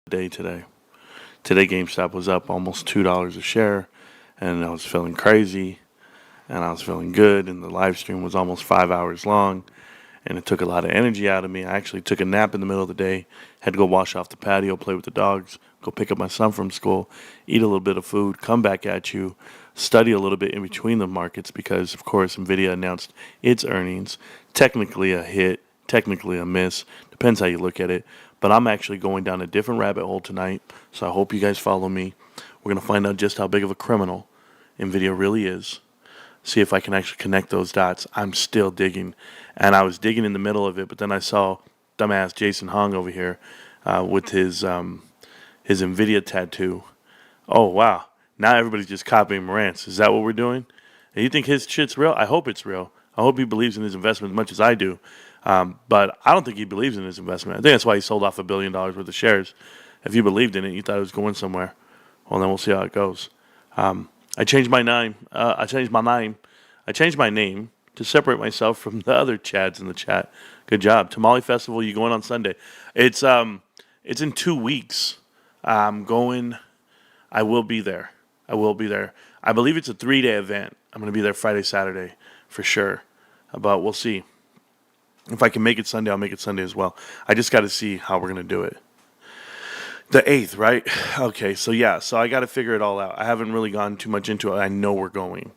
day today. Today GameStop was up almost $2 a share, and I was feeling crazy, and I was feeling good, and the live stream was almost 5 hours long, and it took a lot of energy out of me. I actually took a nap in the middle of the day, had to go wash off the patio, play with the dogs, go pick up my son from school, eat a little bit of food, come back at you, study a little bit in between the markets because, of course, Nvidia announced its earnings. Technically a hit, technically a miss, depends how you look at it. But I'm actually going down a different rabbit hole tonight, so I hope you guys follow me. We're going to find out just how big of a criminal Nvidia really is. See if I can actually connect those dots. I'm still digging, and I was digging in the middle of it, but then I saw dumbass Jason Hong over here with his Nvidia tattoo. Oh wow! Now everybody's just copying Marantz. Is that what we're doing? And you think his shit's real? I hope it's real. I hope he believes in his investment as much as I do. But I don't think he believes in his investment. I think that's why he sold off $1 billion worth of shares. If you believed in it, you thought it was going somewhere. Well, then we'll see how it goes. I changed my name. I changed my name to separate myself from the other Chads in the chat. Good job. Tamale Festival, you going on Sunday? It's in 2 weeks. I'm going. I will be there. I believe it's a 3-day event. I'm going to be there Friday, Saturday for sure. But we'll see. If I can make it Sunday, I'll make it Sunday as well. I just got to see how we're going to do it. The 8th, right? Okay, so I got to figure it all out. I haven't really gone too much into it. I know we're going,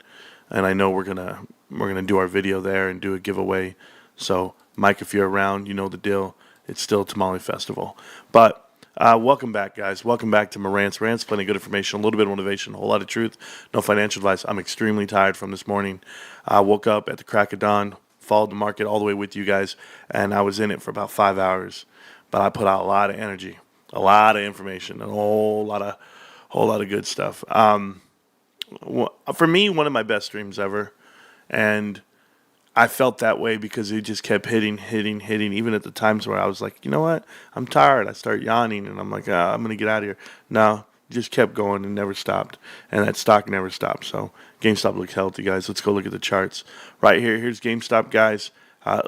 and I know we're gonna do our video there and do a giveaway. So, Mike, if you're around, you know the deal. It's still Tamale Festival. But welcome back, guys. Welcome back to Marantz Rantz. Plenty of good information, a little bit of motivation, a whole lot of truth. No financial advice. I'm extremely tired from this morning. I woke up at the crack of dawn, followed the market all the way with you guys, and I was in it for about 5 hours. But I put out a lot of energy, a lot of information, and a whole lot of good stuff. For me, one of my best streams ever, and I felt that way because it just kept hitting, even at the times where I was like, you know what, I'm tired. I start yawning, and I'm like, I'm going to get out of here. No, just kept going and never stopped, and that stock never stopped. So GameStop looks healthy, guys. Let's go look at the charts. Right here, here's GameStop, guys,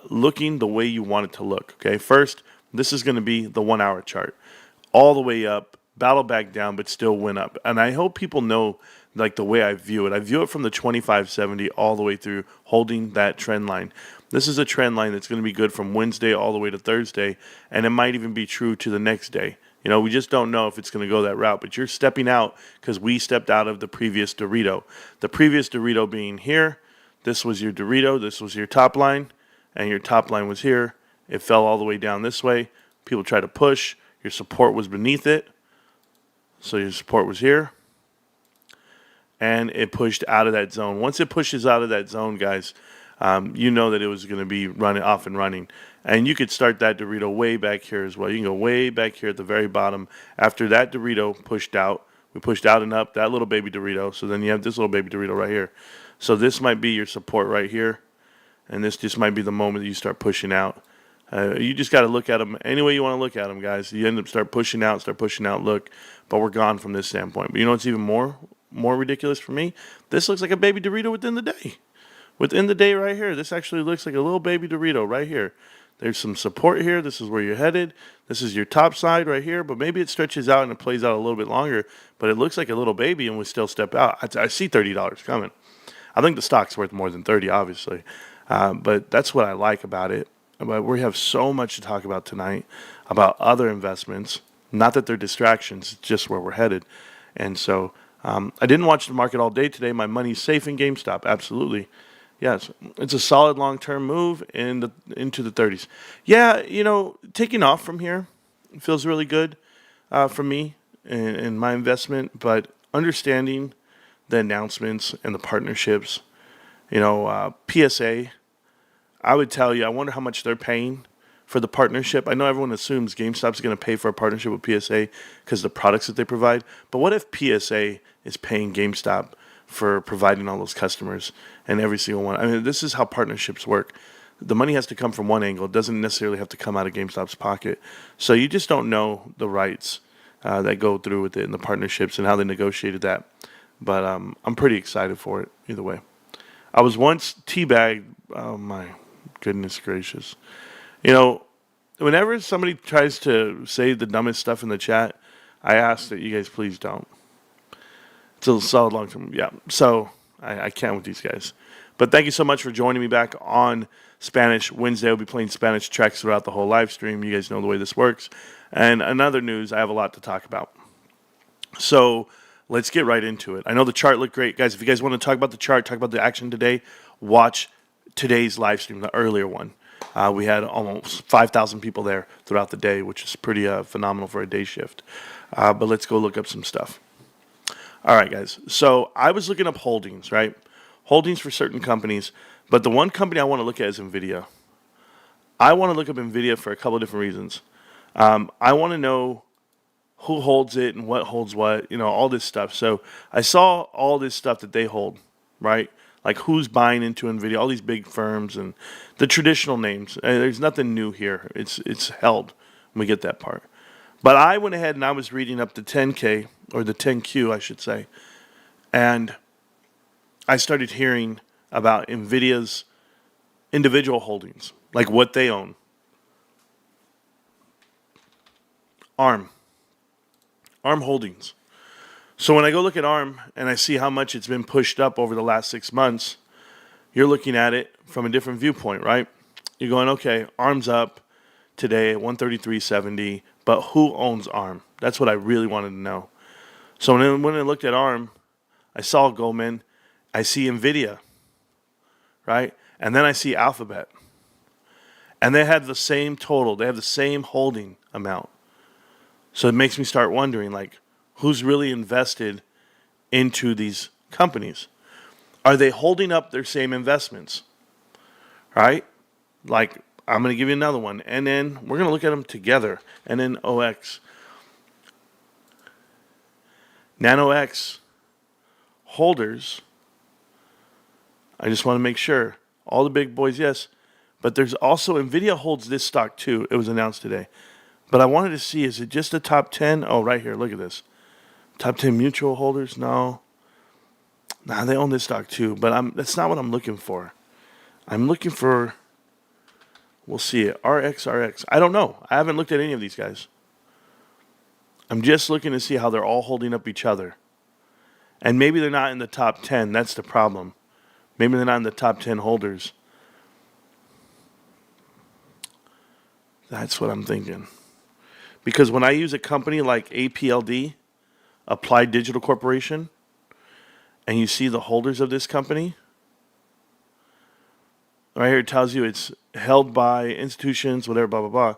looking the way you want it to look, okay? First, this is going to be the 1-hour chart. All the way up, battle back down, but still went up. And I hope people know like the way I view it. I view it from the 2570 all the way through, holding that trend line. This is a trend line that's going to be good from Wednesday all the way to Thursday, and it might even be true to the next day. You know, we just don't know if it's going to go that route, but you're stepping out because we stepped out of the previous Dorito. The previous Dorito being here, this was your Dorito, this was your top line, and your top line was here. It fell all the way down this way. People tried to push. Your support was beneath it. So your support was here. And it pushed out of that zone. Once it pushes out of that zone, guys, you know that it was going to be running off and running. And you could start that Dorito way back here as well. You can go way back here at the very bottom. After that Dorito pushed out, we pushed out and up, that little baby Dorito. So then you have this little baby Dorito right here. So this might be your support right here. And this just might be the moment that you start pushing out. You just got to look at them any way you want to look at them, guys. You end up start pushing out, look. But we're gone from this standpoint. But you know what's even more ridiculous for me? This looks like a baby Dorito within the day. Within the day right here, this actually looks like a little baby Dorito right here. There's some support here. This is where you're headed. This is your top side right here. But maybe it stretches out and it plays out a little bit longer. But it looks like a little baby and we still step out. I see $30 coming. I think the stock's worth more than 30, obviously. But that's what I like about it. But we have so much to talk about tonight about other investments. Not that they're distractions, it's just where we're headed. And so I didn't watch the market all day today. My money's safe in GameStop, absolutely. Yes, it's a solid long-term move into the 30s. Yeah, you know, taking off from here feels really good for me in my investment. But understanding the announcements and the partnerships, you know, PSA, I would tell you, I wonder how much they're paying for the partnership. I know everyone assumes GameStop's going to pay for a partnership with PSA because of the products that they provide. But what if PSA is paying GameStop for providing all those customers and every single one? I mean, this is how partnerships work. The money has to come from one angle. It doesn't necessarily have to come out of GameStop's pocket. So you just don't know the rights that go through with it and the partnerships and how they negotiated that. But I'm pretty excited for it either way. I was once teabagged. Oh, my goodness gracious. You know, whenever somebody tries to say the dumbest stuff in the chat, I ask that you guys please don't. It's a solid long term. Yeah. So I can't with these guys. But thank you so much for joining me back on Spanish Wednesday. We'll be playing Spanish tracks throughout the whole live stream. You guys know the way this works. And another news, I have a lot to talk about. So let's get right into it. I know the chart looked great. Guys, if you guys want to talk about the chart, talk about the action today, watch today's live stream, the earlier one. We had almost 5,000 people there throughout the day, which is pretty phenomenal for a day shift. But let's go look up some stuff. All right, guys. So I was looking up holdings, right? Holdings for certain companies. But the one company I want to look at is Nvidia. I want to look up Nvidia for a couple of different reasons. I want to know who holds it and what holds what, all this stuff. So I saw all this stuff that they hold, right? Like who's buying into Nvidia, all these big firms and the traditional names. There's nothing new here. It's held. We get that part. But I went ahead and I was reading up the 10K, or the 10Q, I should say, and I started hearing about Nvidia's individual holdings, like what they own. ARM Holdings. So when I go look at ARM and I see how much it's been pushed up over the last 6 months, you're looking at it from a different viewpoint, right? You're going, okay, ARM's up today at 133.70, but who owns ARM? That's what I really wanted to know. So when I looked at ARM, I saw Goldman, I see Nvidia, right? And then I see Alphabet. And they have the same total. They have the same holding amount. So it makes me start wondering, like, who's really invested into these companies? Are they holding up their same investments? Right? Like, I'm going to give you another one. And then we're going to look at them together. And then OX. NanoX holders. I just want to make sure. All the big boys, yes. But there's also, Nvidia holds this stock too. It was announced today. But I wanted to see, is it just the top 10? Oh, right here. Look at this. Top 10 mutual holders? No. Nah, they own this stock too. But that's not what I'm looking for. I'm looking for, we'll see it, RXRX. I don't know. I haven't looked at any of these guys. I'm just looking to see how they're all holding up each other. And maybe they're not in the top 10. That's the problem. Maybe they're not in the top 10 holders. That's what I'm thinking. Because when I use a company like APLD, Applied Digital Corporation, and you see the holders of this company, right here it tells you it's held by institutions, whatever, blah, blah, blah.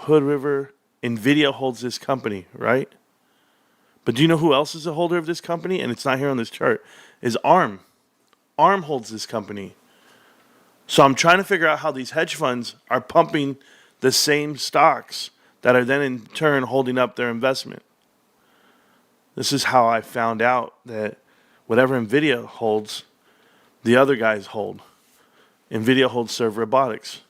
Hood River, Nvidia holds this company, right? But do you know who else is a holder of this company? And it's not here on this chart. Is ARM. ARM holds this company. So I'm trying to figure out how these hedge funds are pumping the same stocks that are then in turn holding up their investment. This is how I found out that whatever Nvidia holds, the other guys hold. Nvidia holds Serve Robotics.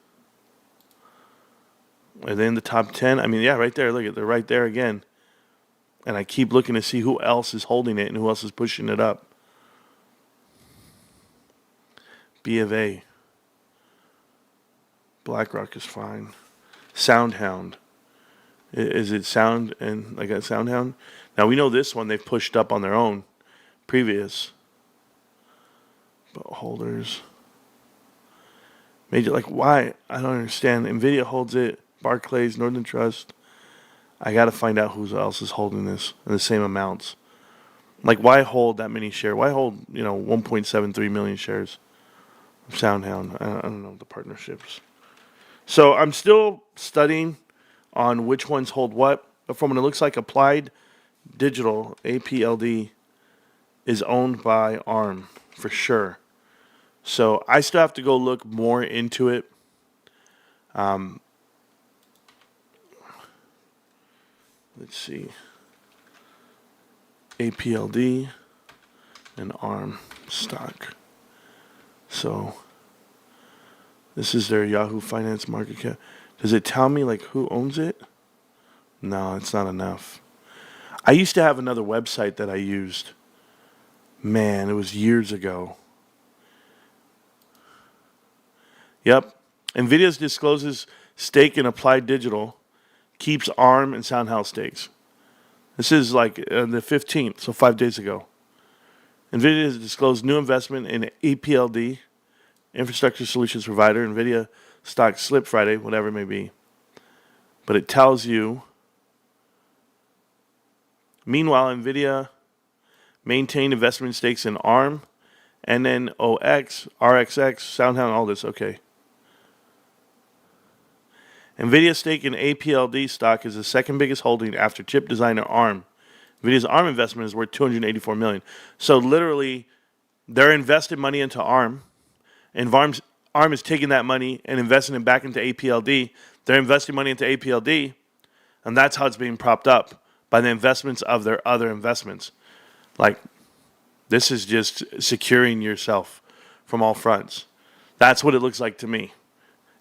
Are they in the top 10? I mean, yeah, right there. Look at, they're right there again. And I keep looking to see who else is holding it and who else is pushing it up. B of A. BlackRock is fine. SoundHound. Is it Sound and like a SoundHound? Now we know this one they've pushed up on their own previous. But holders. Major, like why? I don't understand. Nvidia holds it. Barclays, Northern Trust. I got to find out who else is holding this in the same amounts. Like why hold that many shares? Why hold 1.73 million shares of SoundHound? I don't know the partnerships. So I'm still studying on which ones hold what. But from what it looks like, Applied Digital, APLD, is owned by ARM for sure. So I still have to go look more into it. Let's see. APLD and ARM stock. So this is their Yahoo Finance market cap. Does it tell me like who owns it? No, it's not enough. I used to have another website that I used. Man, it was years ago. Yep. Nvidia discloses stake in Applied Digital, keeps ARM and SoundHound stakes. This is like the 15th, so 5 days ago. Nvidia has disclosed new investment in EPLD, infrastructure solutions provider. Nvidia stock slipped Friday, whatever it may be. But it tells you, meanwhile, Nvidia maintained investment stakes in ARM, NNOX, RXX, SoundHound, all this. Okay. Nvidia's stake in APLD stock is the second biggest holding after chip designer ARM. Nvidia's ARM investment is worth $284 million. So literally, they're investing money into ARM, and ARM is taking that money and investing it back into APLD. They're investing money into APLD, and that's how it's being propped up by the investments of their other investments. Like, this is just securing yourself from all fronts. That's what it looks like to me.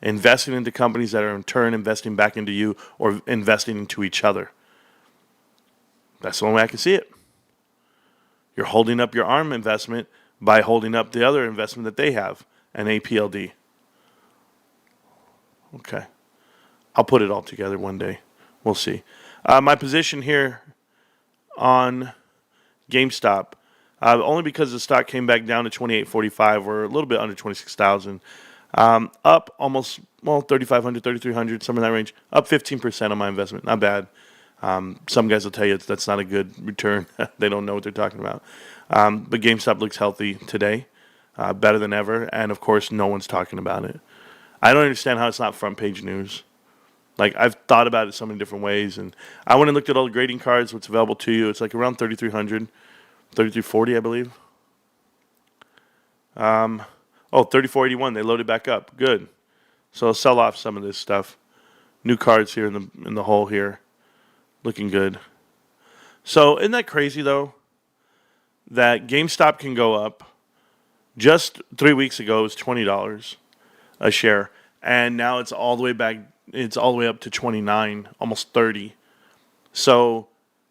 Investing into companies that are in turn investing back into you or investing into each other. That's the only way I can see it. You're holding up your ARM investment by holding up the other investment that they have, an APLD. Okay. I'll put it all together one day. We'll see. My position here on GameStop, only because the stock came back down to 28.45 or a little bit under 26,000. Up almost, 3,500, 3,300, somewhere in that range. Up 15% on my investment. Not bad. Some guys will tell you that's not a good return. They don't know what they're talking about. But GameStop looks healthy today, better than ever. And, of course, no one's talking about it. I don't understand how it's not front page news. Like, I've thought about it so many different ways. And I went and looked at all the grading cards, what's available to you. It's like around 3,300, 3,340, I believe. 3,481. They loaded back up. Good. So I'll sell off some of this stuff. New cards here in the hole here. Looking good. So isn't that crazy, though, that GameStop can go up? Just 3 weeks ago, it was $20 a share. And now it's all the way back. It's all the way up to 29, almost 30. So,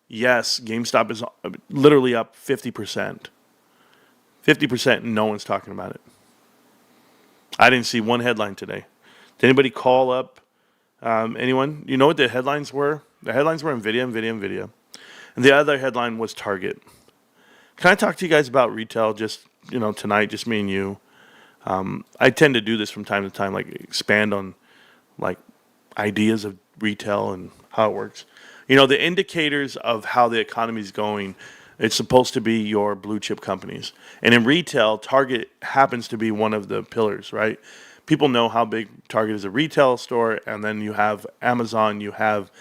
yes, GameStop is literally up 50%. 50%, and no one's talking about it. I didn't see one headline today. Did anybody call up anyone? You know what the headlines were? The headlines were Nvidia. And the other headline was Target. Can I talk to you guys about retail just, tonight, just me and you? I tend to do this from time to time, like expand on like ideas of retail and how it works. The indicators of how the economy is going, it's supposed to be your blue chip companies. And in retail, Target happens to be one of the pillars, right? People know how big Target is a retail store, and then you have Amazon, you have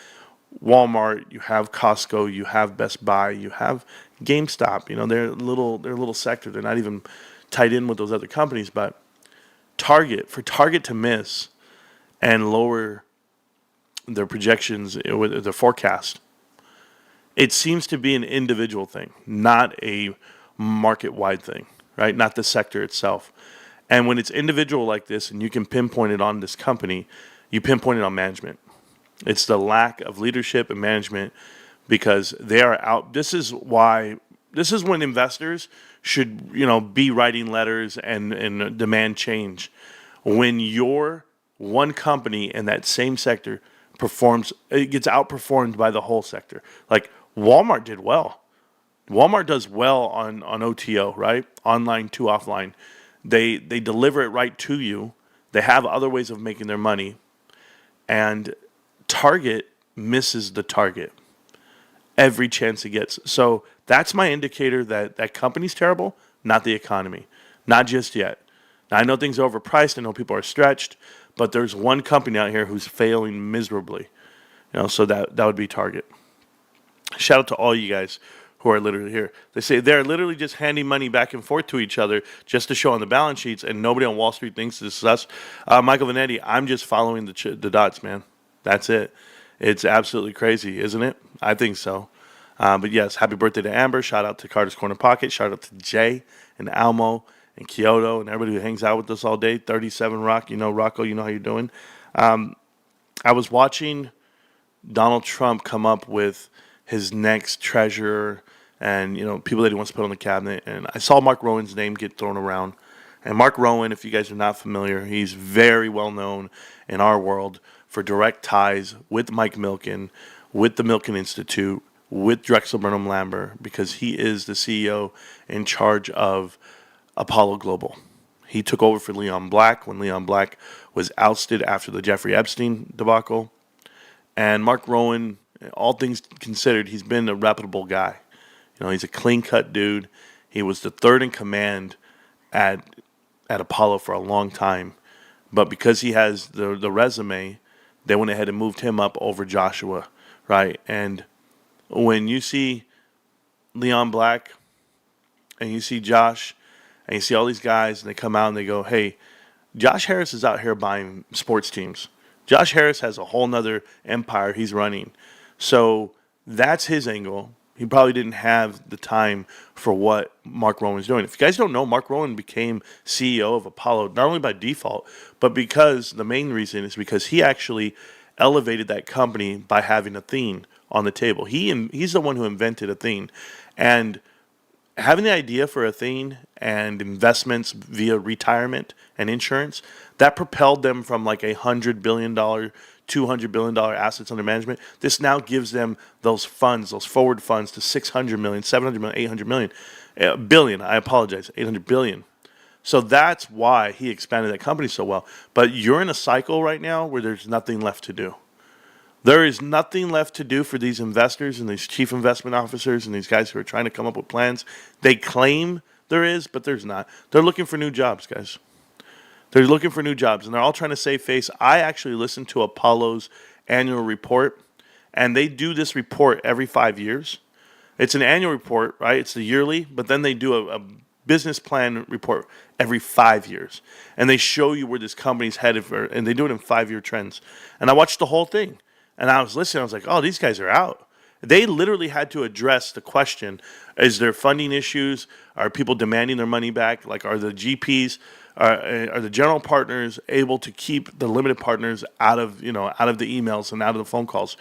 Walmart, you have Costco, you have Best Buy, you have GameStop. They're a little sector. They're not even tied in with those other companies, but for Target to miss and lower their projections with their forecast, it seems to be an individual thing, not a market-wide thing, right? Not the sector itself. And when it's individual like this and you can pinpoint it on this company, you pinpoint it on management. It's the lack of leadership and management because they are out. This is when investors should, be writing letters and demand change. When your one company in that same sector it gets outperformed by the whole sector. Like Walmart did well. Walmart does well on OTO, right? Online to offline. They deliver it right to you. They have other ways of making their money. And Target misses the target every chance it gets. So that's my indicator that that company's terrible, not the economy. Not just yet. Now, I know things are overpriced. I know people are stretched. But there's one company out here who's failing miserably. So that would be Target. Shout out to all you guys who are literally here. They say they're literally just handing money back and forth to each other just to show on the balance sheets, and nobody on Wall Street thinks this is us. Michael Vanetti, I'm just following the dots, man. That's it. It's absolutely crazy, isn't it? I think so. But yes, happy birthday to Amber. Shout out to Carter's Corner Pocket. Shout out to Jay and Almo and Kyoto and everybody who hangs out with us all day. 37 Rock, Rocco, how you're doing. I was watching Donald Trump come up with his next treasurer and, people that he wants to put on the cabinet. And I saw Mark Rowan's name get thrown around. And Mark Rowan, if you guys are not familiar, he's very well known in our world for direct ties with Mike Milken, with the Milken Institute, with Drexel Burnham Lambert because he is the CEO in charge of Apollo Global. He took over for Leon Black when Leon Black was ousted after the Jeffrey Epstein debacle. And Mark Rowan, all things considered, he's been a reputable guy. He's a clean-cut dude. He was the third in command at Apollo for a long time. But because he has the resume, they went ahead and moved him up over Joshua, right? And when you see Leon Black and you see Josh and you see all these guys and they come out and they go, hey, Josh Harris is out here buying sports teams. Josh Harris has a whole nother empire he's running. So that's his angle. He probably didn't have the time for what Mark Rowan's doing. If you guys don't know, Mark Rowan became CEO of Apollo not only by default, but because the main reason is because he actually elevated that company by having Athene on the table. He's the one who invented Athene. And having the idea for Athene and investments via retirement and insurance, that propelled them from like $100 billion, $200 billion assets under management. This now gives them those funds, those forward funds to $600 million, $700 million, $800 million, billion. I apologize, $800 billion. So that's why he expanded that company so well. But you're in a cycle right now where there's nothing left to do. There is nothing left to do for these investors and these chief investment officers and these guys who are trying to come up with plans. They claim there is, but there's not. They're looking for new jobs, guys. They're looking for new jobs, and they're all trying to save face. I actually listened to Apollo's annual report, and they do this report every 5 years. It's an annual report, right? It's the yearly, but then they do a business plan report every 5 years. And they show you where this company's headed for, and they do it in 5-year trends. And I watched the whole thing. And I was listening. I was like, oh, these guys are out. They literally had to address the question, is there funding issues? Are people demanding their money back? Like, are the GPs, are the general partners able to keep the limited partners out of the emails and out of the phone calls?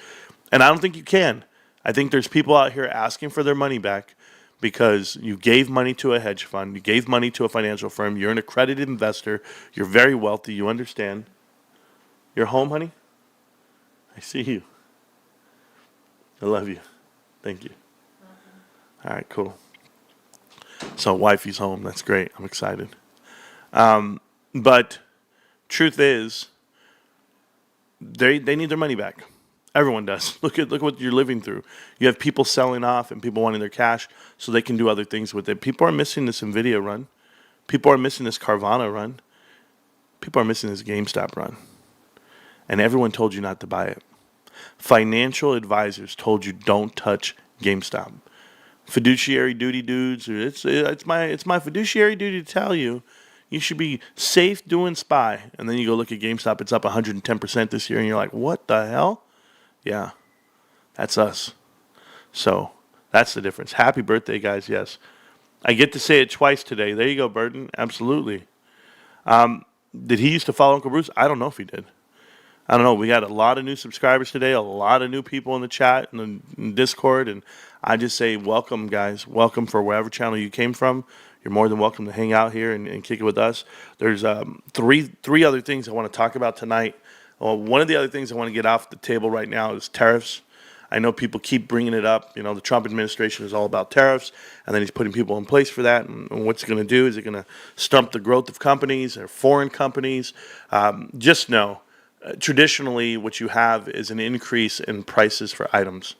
And I don't think you can. I think there's people out here asking for their money back because you gave money to a hedge fund. You gave money to a financial firm. You're an accredited investor. You're very wealthy. You understand. You're home, honey? I see you. I love you. Thank you. All right, cool. So wifey's home. That's great. I'm excited. But truth is, they need their money back. Everyone does. Look at what you're living through. You have people selling off and people wanting their cash so they can do other things with it. People are missing this Nvidia run. People are missing this Carvana run. People are missing this GameStop run. And everyone told you not to buy it. Financial advisors told you don't touch GameStop. Fiduciary duty dudes, it's my fiduciary duty to tell you you should be safe doing SPY. And then you go look at GameStop, it's up 110% this year, and you're like, what the hell? Yeah, that's us. So that's the difference. Happy birthday, guys, yes. I get to say it twice today. There you go, Burton. Absolutely. Did he used to follow Uncle Bruce? I don't know if he did. I don't know. We got a lot of new subscribers today, a lot of new people in the chat and in Discord, and I just say welcome, guys. Welcome for wherever channel you came from. You're more than welcome to hang out here and kick it with us. There's three other things I want to talk about tonight. Well, one of the other things I want to get off the table right now is tariffs. I know people keep bringing it up. You know, the Trump administration is all about tariffs, and then he's putting people in place for that. And what's it going to do? Is it going to stump the growth of companies or foreign companies? Just know, traditionally, what you have is an increase in prices for items,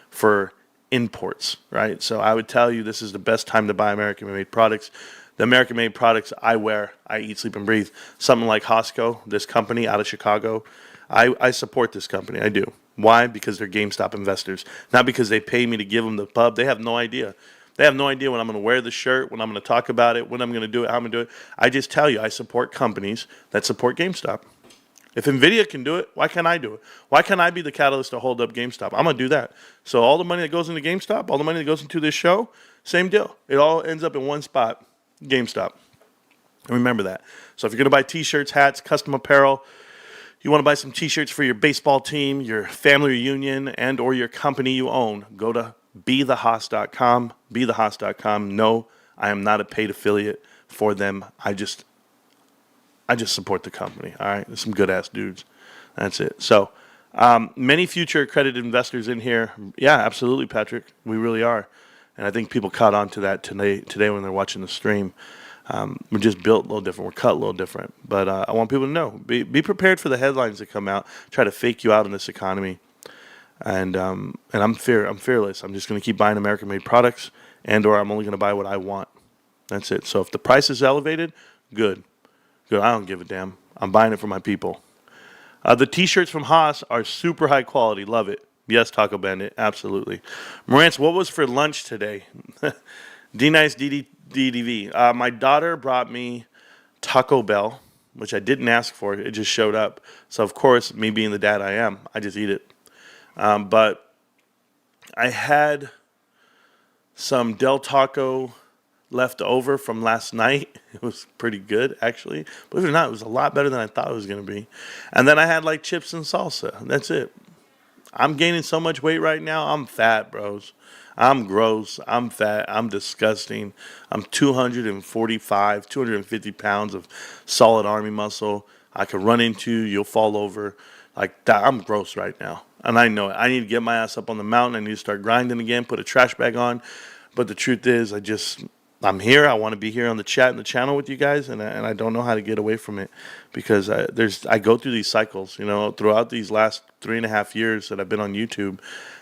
for imports, right? So I would tell you this is the best time to buy American-made products. The American-made products I wear, I eat, sleep, and breathe. Something like Costco, this company out of Chicago, I support this company. I do. Why? Because they're GameStop investors. Not because they pay me to give them the pub. They have no idea. They have no idea when I'm going to wear the shirt, when I'm going to talk about it, when I'm going to do it, how I'm going to do it. I just tell you, I support companies that support GameStop. If Nvidia can do it, why can't I do it? Why can't I be the catalyst to hold up GameStop? I'm going to do that. So all the money that goes into GameStop, all the money that goes into this show, same deal. It all ends up in one spot, GameStop. And remember that. So if you're going to buy T-shirts, hats, custom apparel, you want to buy some T-shirts for your baseball team, your family reunion, and or your company you own, go to BeTheHoss.com, BeTheHoss.com. No, I am not a paid affiliate for them. I just support the company, all right? There's some good-ass dudes. That's it. So Many future accredited investors in here. Yeah, absolutely, Patrick. We really are. And I think people caught on to that today when they're watching the stream. We're just built a little different. We're cut a little different. But I want people to know, be prepared for the headlines that come out, try to fake you out in this economy. And I'm fearless. I'm just going to keep buying American-made products, or I'm only going to buy what I want. That's it. So if the price is elevated, good. Good. I don't give a damn. I'm buying it for my people. The T-shirts from Haas are super high quality. Love it. Yes, Taco Bandit. Absolutely. Marantz, what was for lunch today? D-Nice DDV. My daughter brought me Taco Bell, which I didn't ask for. It just showed up. So, of course, me being the dad I am, I just eat it. But I had some Del Taco left over from last night. It was pretty good, actually. Believe it or not, it was a lot better than I thought it was going to be. And then I had like chips and salsa. That's it. I'm gaining so much weight right now. I'm fat, bros. I'm gross. I'm fat. I'm disgusting. I'm 245, 250 pounds of solid army muscle. I could run into, you'll fall over. Like that. I'm gross right now. And I know it. I need to get my ass up on the mountain. I need to start grinding again, put a trash bag on. But the truth is, I'm here. I want to be here on the chat and the channel with you guys, and I don't know how to get away from it because I go through these cycles. Throughout these last 3.5 years that I've been on YouTube,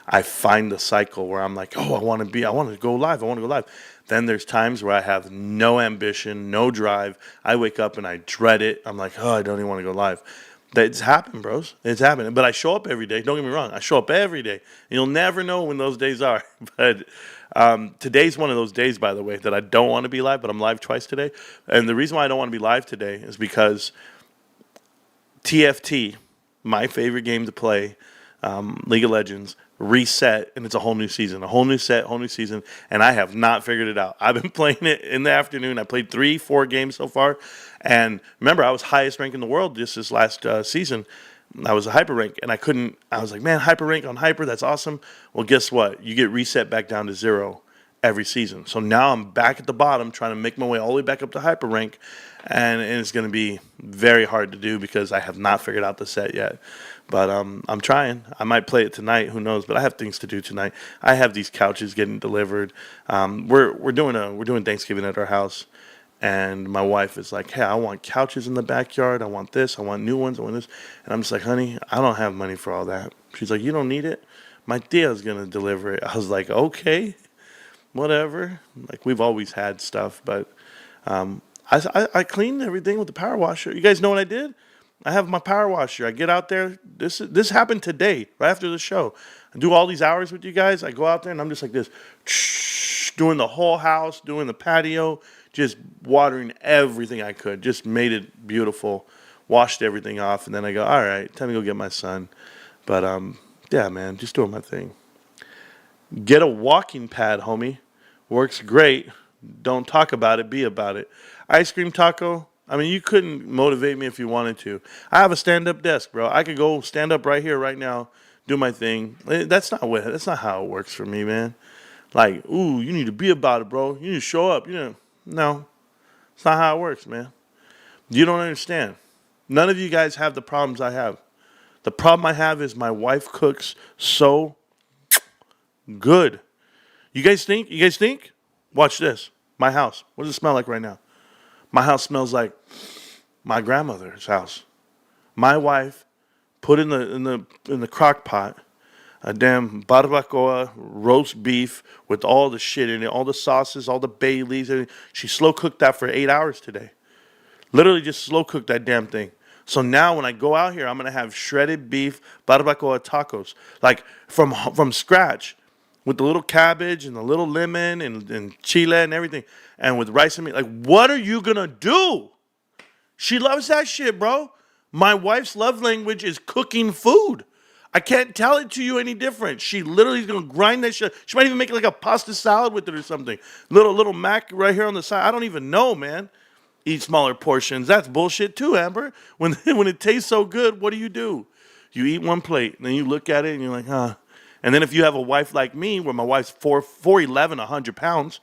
I find the cycle where I'm like, oh, I want to go live. Then there's times where I have no ambition, no drive. I wake up and I dread it. I'm like, oh, I don't even want to go live. It's happened, bros. It's happening. But I show up every day. Don't get me wrong. I show up every day. You'll never know when those days are. But today's one of those days, by the way, that I don't want to be live, but I'm live twice today. And the reason why I don't want to be live today is because TFT, my favorite game to play, League of Legends, reset, and it's a whole new season. A whole new set, whole new season, and I have not figured it out. I've been playing it in the afternoon. I played 3-4 games so far. And remember, I was highest rank in the world just this last season. I was a hyper rank, and I was like, man, hyper rank on hyper, that's awesome. Well, guess what? You get reset back down to 0 every season. So now I'm back at the bottom trying to make my way all the way back up to hyper rank, and it's going to be very hard to do because I have not figured out the set yet. But I'm trying. I might play it tonight. Who knows? But I have things to do tonight. I have these couches getting delivered. We're doing Thanksgiving at our house. And my wife is like, hey, I want couches in the backyard. I want this. I want new ones. I want this. And I'm just like, honey, I don't have money for all that. She's like, you don't need it? My tia's going to deliver it. I was like, okay, whatever. Like, we've always had stuff. But I cleaned everything with the power washer. You guys know what I did? I have my power washer. I get out there. This happened today, right after the show. I do all these hours with you guys. I go out there, and I'm just like this, doing the whole house, doing the patio, just watering everything I could. Just made it beautiful, washed everything off, and then I go, all right, time to go get my son. But, yeah, man, just doing my thing. Get a walking pad, homie. Works great. Don't talk about it, be about it. Ice cream taco. I mean, you couldn't motivate me if you wanted to. I have a stand-up desk, bro. I could go stand up right here, right now, do my thing. That's not how it works for me, man. Like, ooh, you need to be about it, bro. You need to show up. No, it's not how it works, man. You don't understand. None of you guys have the problems I have. The problem I have is my wife cooks so good. You guys think? Watch this. My house. What does it smell like right now? My house smells like my grandmother's house. My wife put in the crock pot a damn barbacoa roast beef with all the shit in it, all the sauces, all the bay leaves. She slow cooked that for 8 hours today. Literally just slow cooked that damn thing. So now when I go out here, I'm gonna have shredded beef barbacoa tacos, like from scratch, with the little cabbage and the little lemon and chile and everything, and with rice and meat. Like, what are you gonna do? She loves that shit, bro. My wife's love language is cooking food. I can't tell it to you any different. She literally is gonna grind that shit. She might even make like a pasta salad with it or something. Little mac right here on the side. I don't even know, man. Eat smaller portions. That's bullshit too, Amber. When it tastes so good, what do? You eat one plate, and then you look at it, and you're like, huh. And then if you have a wife like me, where my wife's 4'11", 100 pounds,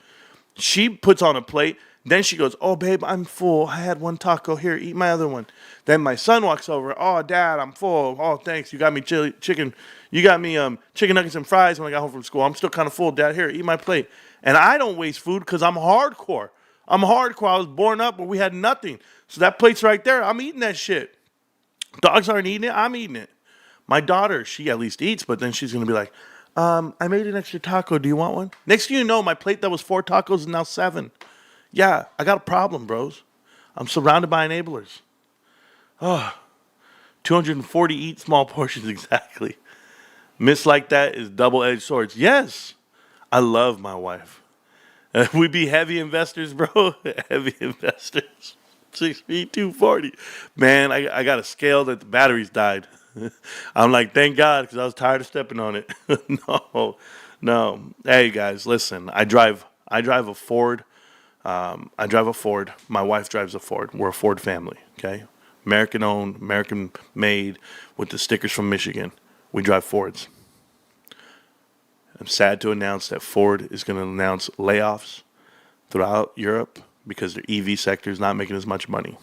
she puts on a plate. Then she goes, "Oh, babe, I'm full. I had one taco. Here, eat my other one." Then my son walks over. "Oh, Dad, I'm full. Oh, thanks. You got me chicken. You got me chicken nuggets and fries when I got home from school. I'm still kind of full, Dad. Here, eat my plate." And I don't waste food because I'm hardcore. I'm hardcore. I was born up where we had nothing. So that plate's right there. I'm eating that shit. Dogs aren't eating it. I'm eating it. My daughter, she at least eats, but then she's going to be like, I made an extra taco. Do you want one? Next thing you know, my plate that was 4 tacos is now 7. Yeah, I got a problem, bros. I'm surrounded by enablers. 240 eat small portions exactly. Myths like that is double-edged swords. Yes, I love my wife. We be heavy investors, bro. Heavy investors. 6 feet, 240. Man, I got a scale that the batteries died. I'm like, thank God, because I was tired of stepping on it. No. Hey, guys, listen. I drive a Ford. I drive a Ford. My wife drives a Ford. We're a Ford family, okay? American owned, American made, with the stickers from Michigan. We drive Fords. I'm sad to announce that Ford is going to announce layoffs throughout Europe because their EV sector is not making as much money.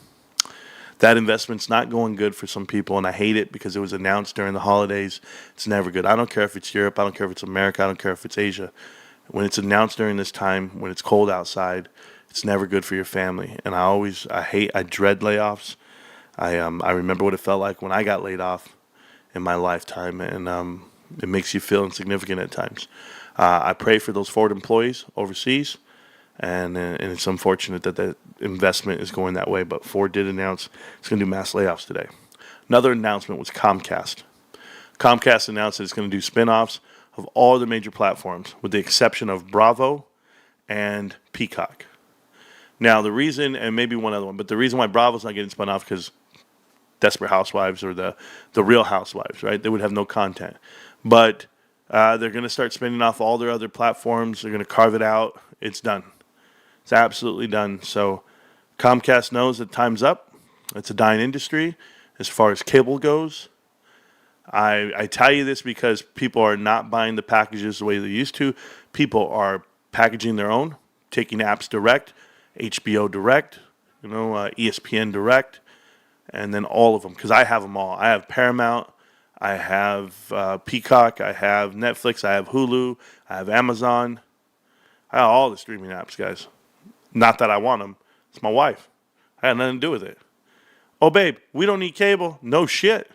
That investment's not going good for some people, and I hate it because it was announced during the holidays. It's never good. I don't care if it's Europe. I don't care if it's America. I don't care if it's Asia. When it's announced during this time, when it's cold outside, it's never good for your family. And I dread layoffs. I remember what it felt like when I got laid off in my lifetime, and it makes you feel insignificant at times. I pray for those Ford employees overseas, and it's unfortunate that that investment is going that way. But Ford did announce it's going to do mass layoffs today. Another announcement was Comcast. Comcast announced that it's going to do spin-offs of all the major platforms, with the exception of Bravo and Peacock. Now, the reason, and maybe one other one, but the reason why Bravo's not getting spun off because Desperate Housewives or the Real Housewives, right? They would have no content. But they're going to start spinning off all their other platforms. They're going to carve it out. It's done. It's absolutely done. So Comcast knows that time's up. It's a dying industry as far as cable goes. I tell you this because people are not buying the packages the way they used to. People are packaging their own, taking apps direct, HBO direct, ESPN direct, and then all of them, because I have them all. I have Paramount, I have Peacock, I have Netflix, I have Hulu, I have Amazon. I have all the streaming apps, guys. Not that I want them. It's my wife. I had nothing to do with it. Oh, babe, we don't need cable. No shit.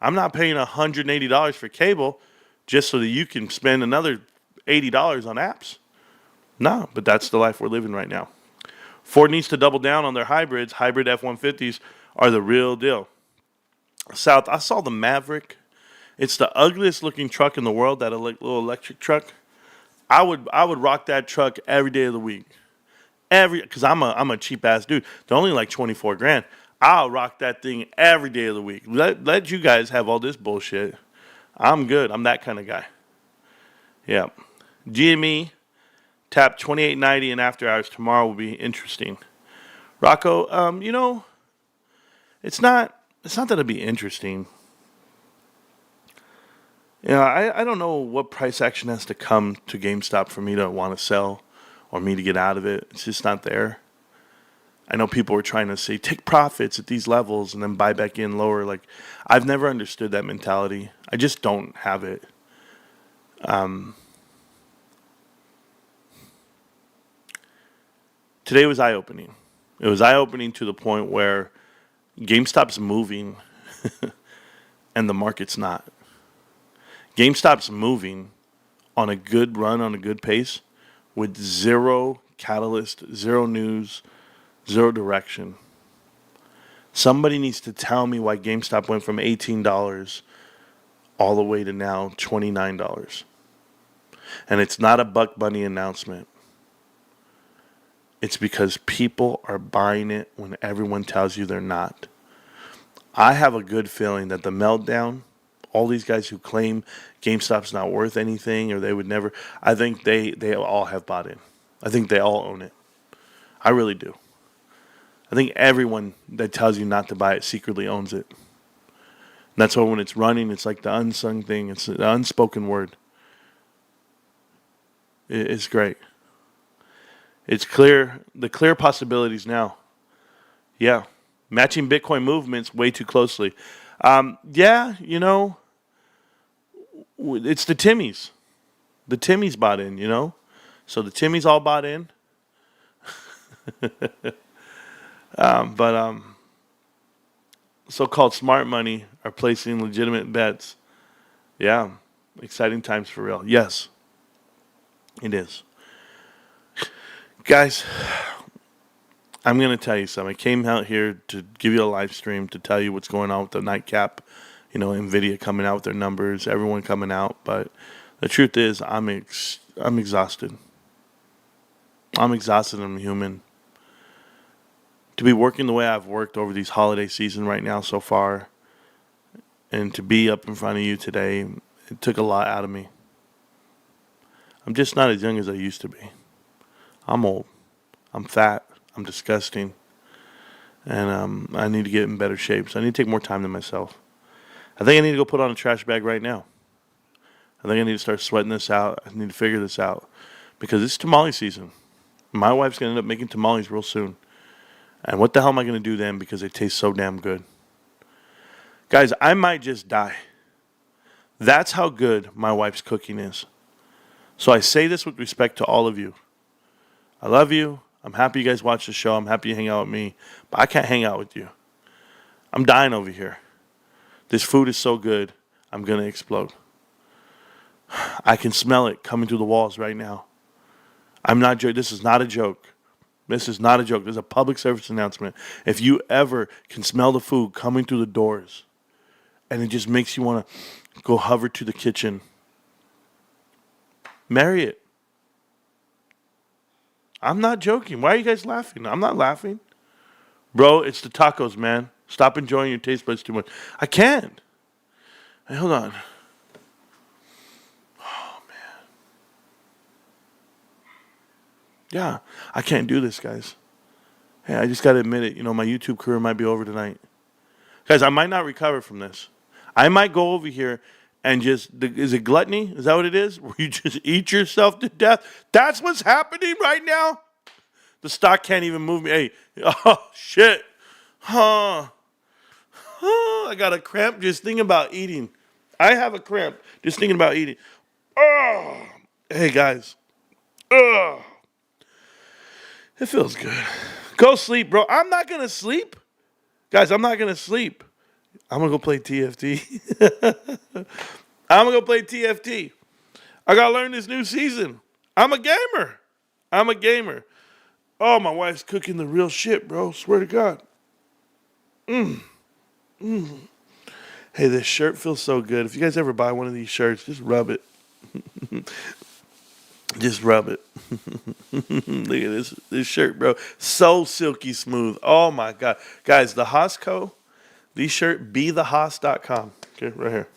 I'm not paying $180 for cable just so that you can spend another $80 on apps. No, but that's the life we're living right now. Ford needs to double down on their hybrids. Hybrid F-150s are the real deal. South, I saw the Maverick. It's the ugliest looking truck in the world, that little electric truck. I would rock that truck every day of the week. Because I'm a cheap ass dude. They're only like 24 grand. I'll rock that thing every day of the week. Let you guys have all this bullshit. I'm good. I'm that kind of guy. Yeah. GME tap 28.90 in after hours tomorrow will be interesting. Rocco, it's not that it'll be interesting. I don't know what price action has to come to GameStop for me to want to sell or me to get out of it. It's just not there. I know people are trying to say, take profits at these levels and then buy back in lower. Like, I've never understood that mentality. I just don't have it. Today was eye-opening. It was eye-opening to the point where GameStop's moving and the market's not. GameStop's moving on a good run, on a good pace, with zero catalyst, zero news, zero direction. Somebody needs to tell me why GameStop went from $18 all the way to now $29. And it's not a Buck Bunny announcement. It's because people are buying it when everyone tells you they're not. I have a good feeling that the meltdown, all these guys who claim GameStop's not worth anything or they would never, I think they all have bought in. I think they all own it. I really do. I think everyone that tells you not to buy it secretly owns it. And that's why when it's running, it's like the unsung thing. It's the unspoken word. It's great. It's clear, the clear possibilities now. Yeah. Matching Bitcoin movements way too closely. Yeah, it's the Timmies. The Timmies bought in, So the Timmies all bought in. But so-called smart money are placing legitimate bets. Yeah. Exciting times for real. Yes, it is. Guys, I'm going to tell you something. I came out here to give you a live stream to tell you what's going on with the nightcap. Nvidia coming out with their numbers, everyone coming out. But the truth is, I'm exhausted. I'm exhausted. I'm human. To be working the way I've worked over these holiday season right now so far, and to be up in front of you today, it took a lot out of me. I'm just not as young as I used to be. I'm old. I'm fat. I'm disgusting. And I need to get in better shape. So I need to take more time to myself. I think I need to go put on a trash bag right now. I think I need to start sweating this out. I need to figure this out. Because it's tamale season. My wife's going to end up making tamales real soon. And what the hell am I going to do then because they taste so damn good? Guys, I might just die. That's how good my wife's cooking is. So I say this with respect to all of you. I love you. I'm happy you guys watch the show. I'm happy you hang out with me. But I can't hang out with you. I'm dying over here. This food is so good, I'm going to explode. I can smell it coming through the walls right now. I'm not joking. This is not a joke. This is not a joke. This is a public service announcement. If you ever can smell the food coming through the doors and it just makes you want to go hover to the kitchen, marry it. I'm not joking. Why are you guys laughing? I'm not laughing. Bro, it's the tacos, man. Stop enjoying your taste buds too much. I can't. Hey, hold on. Oh, man. Yeah, I can't do this, guys. Hey, I just got to admit it. My YouTube career might be over tonight. Guys, I might not recover from this. I might go over here and is it gluttony? Is that what it is? Where you just eat yourself to death? That's what's happening right now? The stock can't even move me. Hey, oh, shit. I got a cramp just thinking about eating. I have a cramp just thinking about eating. Oh, hey, guys. Oh, it feels good. Go sleep, bro. I'm not going to sleep. Guys, I'm not going to sleep. I'm going to go play TFT. I'm going to go play TFT. I got to learn this new season. I'm a gamer. Oh, my wife's cooking the real shit, bro. Swear to God. Hey, this shirt feels so good. If you guys ever buy one of these shirts, just rub it. Just rub it. Look at this shirt, bro. So silky smooth. Oh, my God. Guys, the Hosco, these shirt, BeTheHos.com. Okay, right here.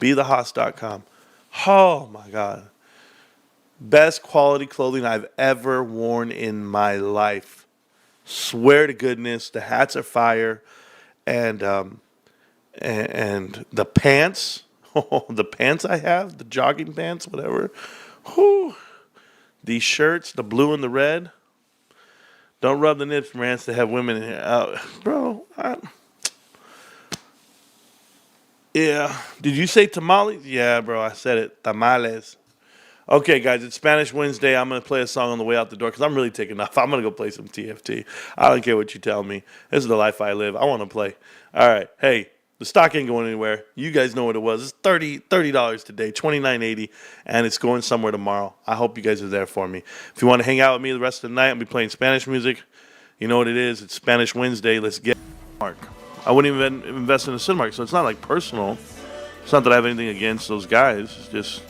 BeTheHos.com. Oh, my God. Best quality clothing I've ever worn in my life. Swear to goodness, the hats are fire. And the pants, the pants I have, the jogging pants, whatever. Whew. These shirts, the blue and the red. Don't rub the nips, Marantz, to have women in here. Bro, yeah. Did you say tamales? Yeah, bro, I said it. Tamales. Okay, guys, it's Spanish Wednesday. I'm going to play a song on the way out the door because I'm really taking off. I'm going to go play some TFT. I don't care what you tell me. This is the life I live. I want to play. All right. Hey, the stock ain't going anywhere. You guys know what it was. It's $30 today, $29.80, and it's going somewhere tomorrow. I hope you guys are there for me. If you want to hang out with me the rest of the night, I'll be playing Spanish music. You know what it is. It's Spanish Wednesday. Let's get Mark. I wouldn't even invest in a Cinemark, so it's not like personal. It's not that I have anything against those guys. It's just...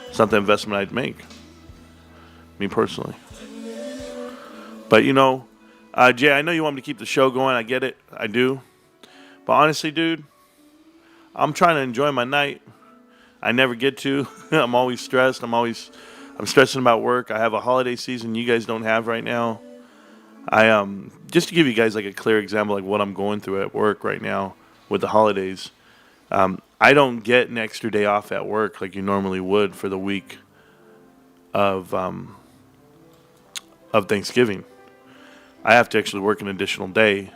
it's not the investment I'd make, me personally. But, Jay, I know you want me to keep the show going. I get it. I do. But honestly, dude, I'm trying to enjoy my night. I never get to. I'm always stressed. I'm stressing about work. I have a holiday season you guys don't have right now. Just to give you guys like a clear example, like what I'm going through at work right now with the holidays. I don't get an extra day off at work like you normally would for the week of of Thanksgiving. I have to actually work an additional day.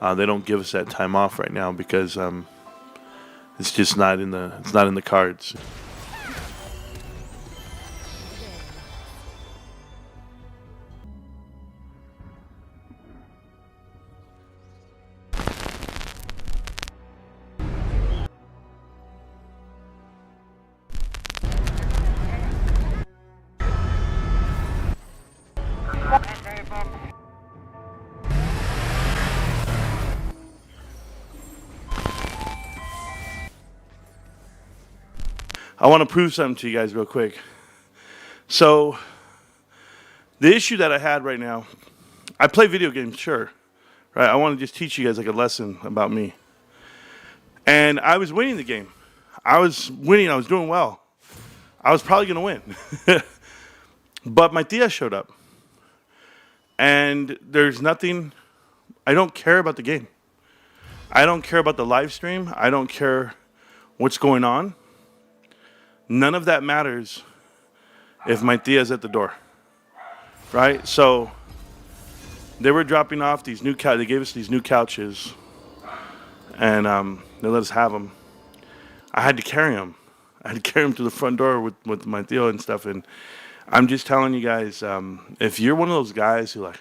They don't give us that time off right now because it's just not in the cards. I want to prove something to you guys real quick. So, the issue that I had right now, I play video games, sure, right? I want to just teach you guys like a lesson about me. And I was winning the game. I was winning. I was doing well. I was probably going to win. But my tia showed up. And there's nothing, I don't care about the game. I don't care about the live stream. I don't care what's going on. None of that matters if my tia's at the door, right? So they were dropping off these new they gave us these new couches, and they let us have them. I had to carry them. I had to carry them to the front door with my tia and stuff. And I'm just telling you guys, if you're one of those guys who like,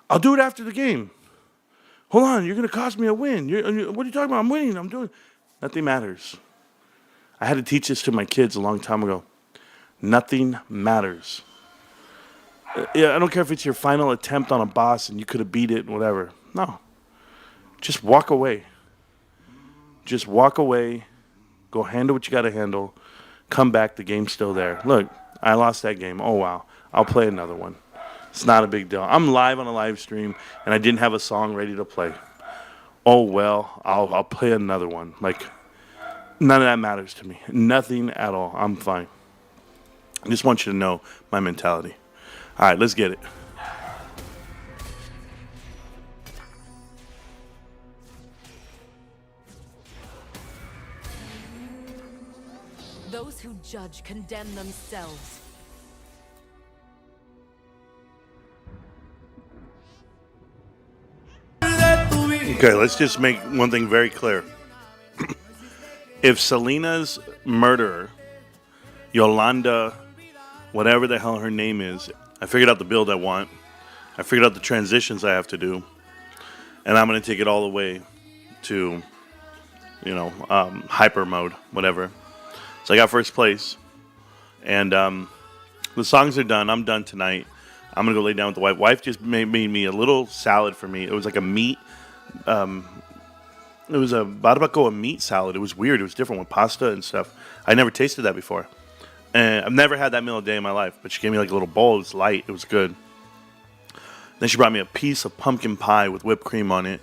I'll do it after the game. Hold on, you're going to cost me a win. What are you talking about? I'm winning. I'm doing. Nothing matters. I had to teach this to my kids a long time ago. Nothing matters. Yeah, I don't care if it's your final attempt on a boss and you could have beat it, whatever. No. Just walk away. Just walk away. Go handle what you got to handle. Come back. The game's still there. Look, I lost that game. Oh, wow. I'll play another one. It's not a big deal. I'm live on a live stream, and I didn't have a song ready to play. Oh, well, I'll play another one. Like, none of that matters to me. Nothing at all. I'm fine. I just want you to know my mentality. All right, let's get it. Those who judge condemn themselves. Okay, let's just make one thing very clear. If Selena's murderer, Yolanda, whatever the hell her name is, I figured out the build I want. I figured out the transitions I have to do. And I'm going to take it all the way to, hyper mode, whatever. So I got first place. And the songs are done. I'm done tonight. I'm going to go lay down with the wife. Wife just made me a little salad for me. It was like a meat. It was a barbacoa meat salad. It was weird. It was different with pasta and stuff. I never tasted that before. And I've never had that meal a day in my life. But she gave me like a little bowl. It was light. It was good. Then she brought me a piece of pumpkin pie with whipped cream on it.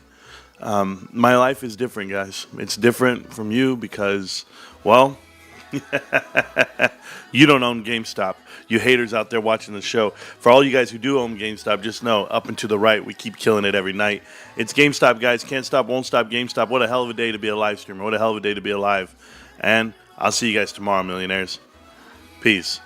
My life is different, guys. It's different from you because, well, you don't own GameStop. You haters out there watching the show. For all you guys who do own GameStop, just know, up and to the right, we keep killing it every night. It's GameStop, guys. Can't stop, won't stop GameStop. What a hell of a day to be a live streamer. What a hell of a day to be alive. And I'll see you guys tomorrow, millionaires. Peace.